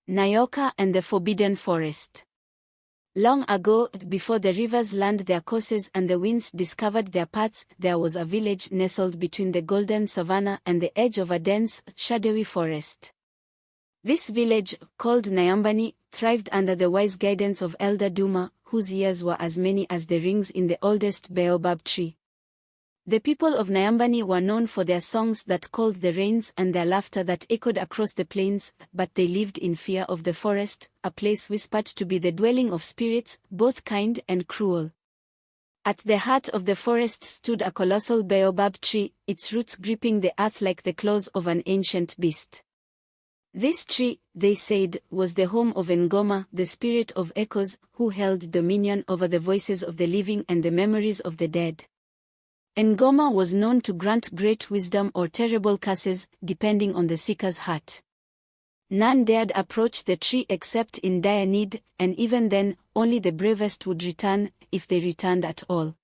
Nyoka and the Forbidden Forest. Long ago, before the rivers learned their courses and the winds discovered their paths, there was a village nestled between the golden savanna and the edge of a dense, shadowy forest. This village, called Nyambani, thrived under the wise guidance of Elder Duma, whose years were as many as the rings in the oldest baobab tree. The people of Nyambani were known for their songs that called the rains and their laughter that echoed across the plains, but they lived in fear of the forest, a place whispered to be the dwelling of spirits, both kind and cruel. At the heart of the forest stood a colossal baobab tree, its roots gripping the earth like the claws of an ancient beast. This tree, they said, was the home of Ngoma, the spirit of echoes, who held dominion over the voices of the living and the memories of the dead. Ngoma was known to grant great wisdom or terrible curses, depending on the seeker's heart. None dared approach the tree except in dire need, and even then, only the bravest would return, if they returned at all.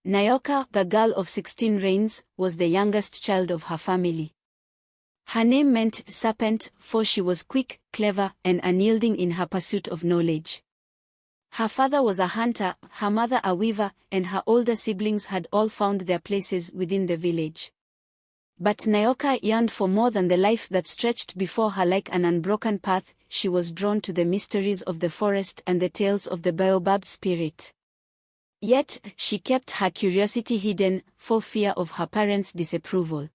Nyoka, the girl of 16 reigns, was the youngest child of her family. Her name meant serpent, for she was quick, clever, and unyielding in her pursuit of knowledge. Her father was a hunter, her mother a weaver, and her older siblings had all found their places within the village. But Nyoka yearned for more than the life that stretched before her like an unbroken path. She was drawn to the mysteries of the forest and the tales of the baobab spirit. Yet, she kept her curiosity hidden, for fear of her parents' disapproval.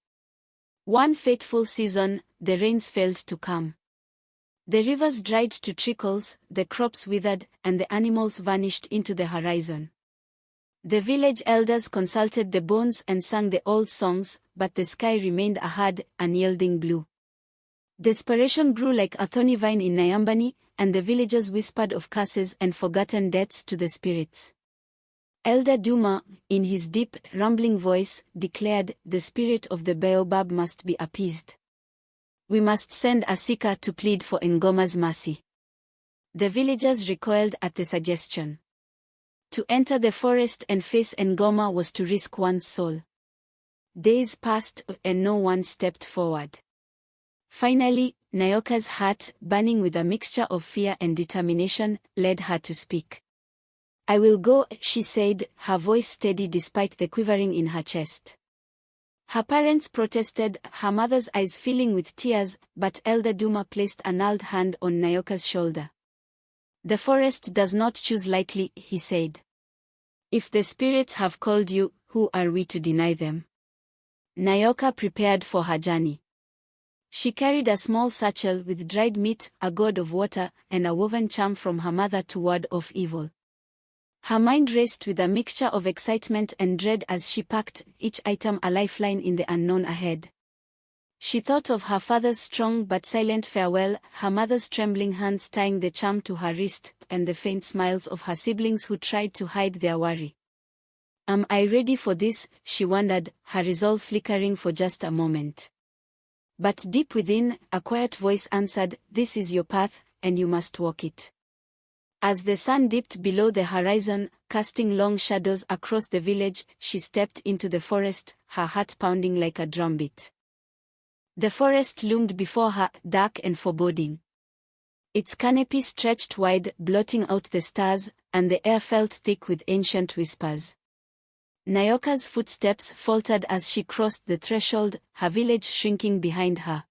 One fateful season, the rains failed to come. The rivers dried to trickles, the crops withered, and the animals vanished into the horizon. The village elders consulted the bones and sang the old songs, but the sky remained a hard, unyielding blue. Desperation grew like a thorny vine in Nyambani, and the villagers whispered of curses and forgotten deaths to the spirits. Elder Duma, in his deep, rumbling voice, declared, "The spirit of the baobab must be appeased. We must send a seeker to plead for Ngoma's mercy." The villagers recoiled at the suggestion. To enter the forest and face Ngoma was to risk one's soul. Days passed, and no one stepped forward. Finally, Nyoka's heart, burning with a mixture of fear and determination, led her to speak. "I will go," she said, her voice steady despite the quivering in her chest. Her parents protested, her mother's eyes filling with tears, but Elder Duma placed a gnarled hand on Nyoka's shoulder. "The forest does not choose lightly," he said. "If the spirits have called you, who are we to deny them?" Nyoka prepared for her journey. She carried a small satchel with dried meat, a gourd of water, and a woven charm from her mother to ward off evil. Her mind raced with a mixture of excitement and dread as she packed, each item a lifeline in the unknown ahead. She thought of her father's strong but silent farewell, her mother's trembling hands tying the charm to her wrist, and the faint smiles of her siblings who tried to hide their worry. "Am I ready for this?" she wondered, her resolve flickering for just a moment. But deep within, a quiet voice answered, "This is your path, and you must walk it." As the sun dipped below the horizon, casting long shadows across the village, she stepped into the forest, her heart pounding like a drumbeat. The forest loomed before her, dark and foreboding. Its canopy stretched wide, blotting out the stars, and the air felt thick with ancient whispers. Nyoka's footsteps faltered as she crossed the threshold, her village shrinking behind her.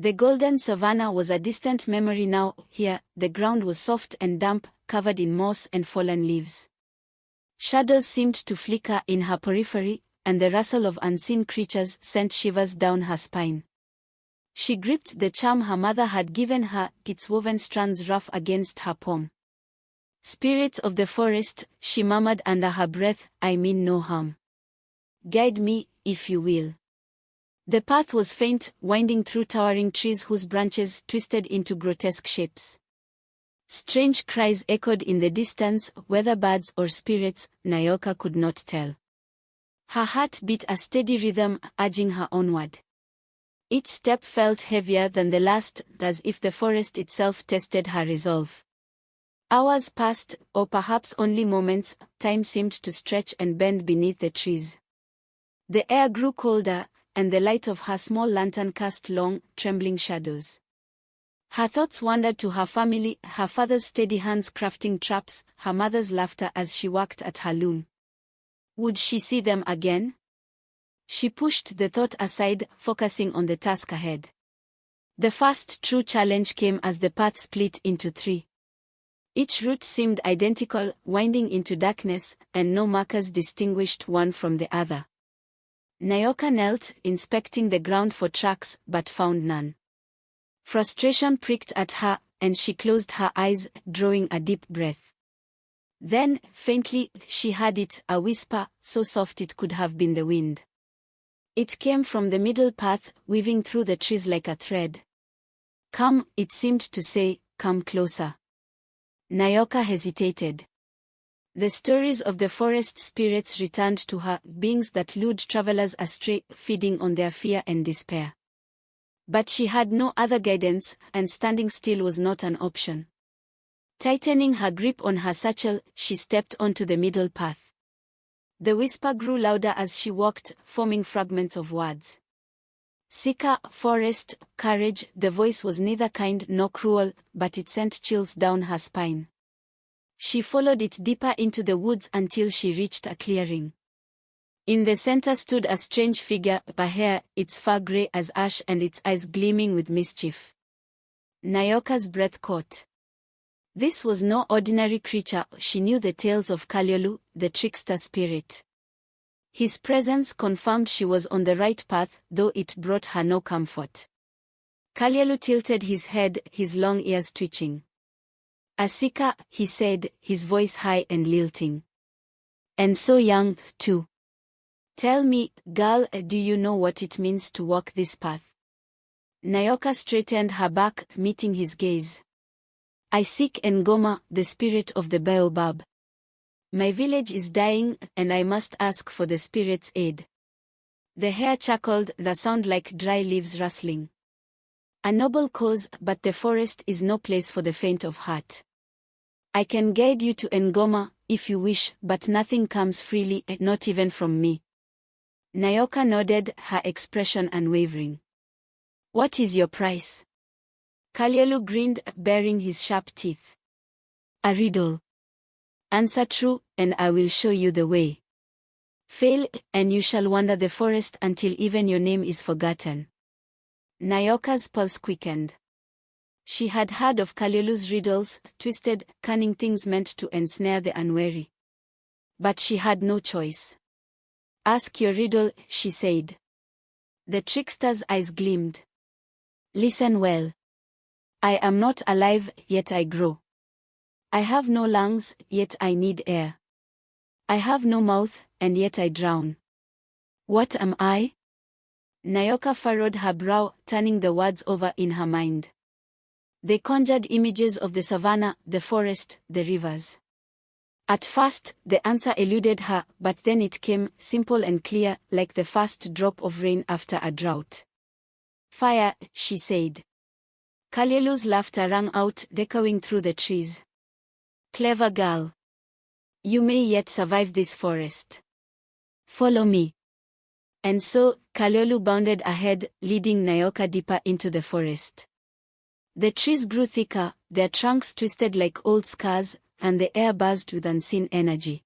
The golden savanna was a distant memory now. Here, the ground was soft and damp, covered in moss and fallen leaves. Shadows seemed to flicker in her periphery, and the rustle of unseen creatures sent shivers down her spine. She gripped the charm her mother had given her, its woven strands rough against her palm. "Spirits of the forest," she murmured under her breath, "I mean no harm. Guide me, if you will." The path was faint, winding through towering trees whose branches twisted into grotesque shapes. Strange cries echoed in the distance, whether birds or spirits, Nyoka could not tell. Her heart beat a steady rhythm, urging her onward. Each step felt heavier than the last, as if the forest itself tested her resolve. Hours passed, or perhaps only moments. Time seemed to stretch and bend beneath the trees. The air grew colder, and the light of her small lantern cast long, trembling shadows. Her thoughts wandered to her family, her father's steady hands crafting traps, her mother's laughter as she worked at her loom. Would she see them again? She pushed the thought aside, focusing on the task ahead. The first true challenge came as the path split into three. Each route seemed identical, winding into darkness, and no markers distinguished one from the other. Nyoka knelt, inspecting the ground for tracks, but found none. Frustration pricked at her, and she closed her eyes, drawing a deep breath. Then, faintly, she heard it, a whisper, so soft it could have been the wind. It came from the middle path, weaving through the trees like a thread. "Come," it seemed to say, "come closer." Nyoka hesitated. The stories of the forest spirits returned to her, beings that lured travelers astray, feeding on their fear and despair. But she had no other guidance, and standing still was not an option. Tightening her grip on her satchel, she stepped onto the middle path. The whisper grew louder as she walked, forming fragments of words. Seeker, forest, courage. The voice was neither kind nor cruel, but it sent chills down her spine. She followed it deeper into the woods until she reached a clearing. In the center stood a strange figure, bare hair, its fur gray as ash and its eyes gleaming with mischief. Nyoka's breath caught. This was no ordinary creature. She knew the tales of Kalyolu, the trickster spirit. His presence confirmed she was on the right path, though it brought her no comfort. Kalyolu tilted his head, his long ears twitching. "A seeker," he said, his voice high and lilting. "And so young, too. Tell me, girl, do you know what it means to walk this path?" Nyoka straightened her back, meeting his gaze. "I seek Ngoma, the spirit of the baobab. My village is dying, and I must ask for the spirit's aid." The hair chuckled, the sound like dry leaves rustling. "A noble cause, but the forest is no place for the faint of heart. I can guide you to Ngoma, if you wish, but nothing comes freely, not even from me." Nyoka nodded, her expression unwavering. "What is your price?" Kalyolu grinned, baring his sharp teeth. "A riddle. Answer true, and I will show you the way. Fail, and you shall wander the forest until even your name is forgotten." Nyoka's pulse quickened. She had heard of Kalyolu's riddles, twisted, cunning things meant to ensnare the unwary. But she had no choice. "Ask your riddle," she said. The trickster's eyes gleamed. "Listen well. I am not alive, yet I grow. I have no lungs, yet I need air. I have no mouth, and yet I drown. What am I?" Nyoka furrowed her brow, turning the words over in her mind. They conjured images of the savanna, the forest, the rivers. At first, the answer eluded her, but then it came, simple and clear, like the first drop of rain after a drought. "Fire," she said. Kalyolu's laughter rang out, echoing through the trees. "Clever girl. You may yet survive this forest. Follow me." And so, Kalyolu bounded ahead, leading Nyoka deeper into the forest. The trees grew thicker, their trunks twisted like old scars, and the air buzzed with unseen energy.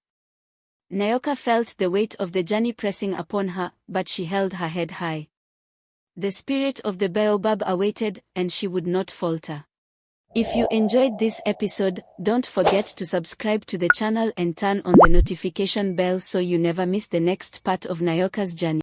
Nyoka felt the weight of the journey pressing upon her, but she held her head high. The spirit of the baobab awaited, and she would not falter. If you enjoyed this episode, don't forget to subscribe to the channel and turn on the notification bell so you never miss the next part of Nyoka's journey.